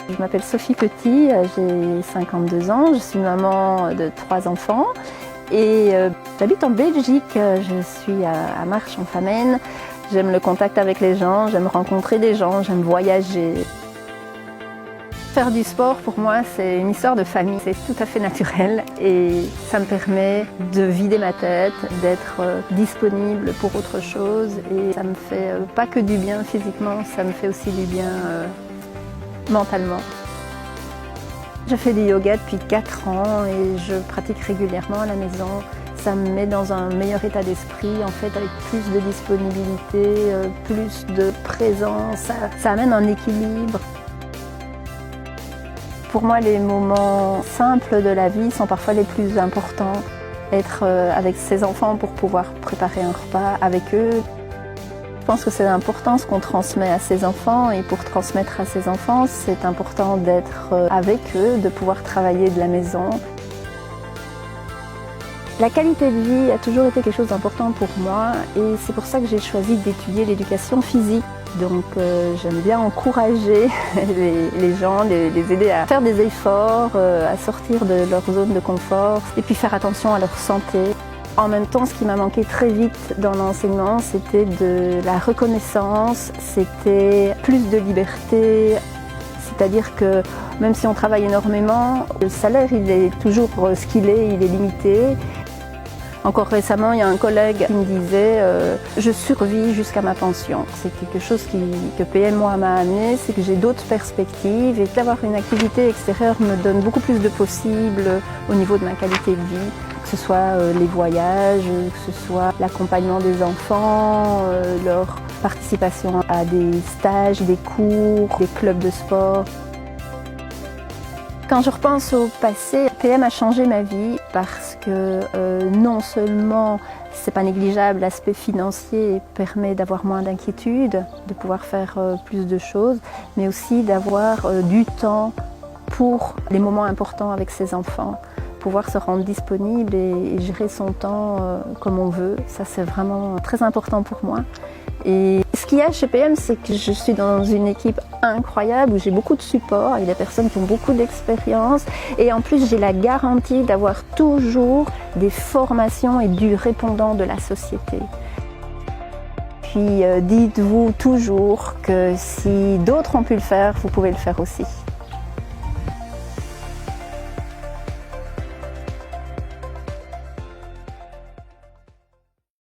Je m'appelle Sophie Petit, j'ai 52 ans, je suis maman de 3 enfants et j'habite en Belgique, je suis à Marche en Famenne. J'aime le contact avec les gens, j'aime rencontrer des gens, j'aime voyager. Faire du sport pour moi c'est une histoire de famille, c'est tout à fait naturel et ça me permet de vider ma tête, d'être disponible pour autre chose et ça me fait pas que du bien physiquement, ça me fait aussi du bien mentalement. Je fais du yoga depuis 4 ans et je pratique régulièrement à la maison. Ça me met dans un meilleur état d'esprit, en fait, avec plus de disponibilité, plus de présence. Ça amène un équilibre. Pour moi, les moments simples de la vie sont parfois les plus importants. Être avec ses enfants pour pouvoir préparer un repas avec eux. Je pense que c'est important ce qu'on transmet à ses enfants et pour transmettre à ses enfants, c'est important d'être avec eux, de pouvoir travailler de la maison. La qualité de vie a toujours été quelque chose d'important pour moi et c'est pour ça que j'ai choisi d'étudier l'éducation physique. Donc j'aime bien encourager les gens, les aider à faire des efforts, à sortir de leur zone de confort et puis faire attention à leur santé. En même temps, ce qui m'a manqué très vite dans l'enseignement, c'était de la reconnaissance, c'était plus de liberté. C'est-à-dire que même si on travaille énormément, le salaire il est toujours ce qu'il est, il est limité. Encore récemment, il y a un collègue qui me disait je survis jusqu'à ma pension. C'est quelque chose que PM moi m'a amené, c'est que j'ai d'autres perspectives et d'avoir une activité extérieure me donne beaucoup plus de possibles au niveau de ma qualité de vie. Que ce soit les voyages, que ce soit l'accompagnement des enfants, leur participation à des stages, des cours, des clubs de sport. Quand je repense au passé, PM a changé ma vie parce que non seulement c'est pas négligeable, l'aspect financier permet d'avoir moins d'inquiétude, de pouvoir faire plus de choses, mais aussi d'avoir du temps pour les moments importants avec ses enfants. Pouvoir se rendre disponible et gérer son temps comme on veut, ça c'est vraiment très important pour moi. Et ce qu'il y a chez PM, c'est que je suis dans une équipe incroyable où j'ai beaucoup de support avec des personnes qui ont beaucoup d'expérience et en plus j'ai la garantie d'avoir toujours des formations et du répondant de la société. Puis dites-vous toujours que si d'autres ont pu le faire, vous pouvez le faire aussi.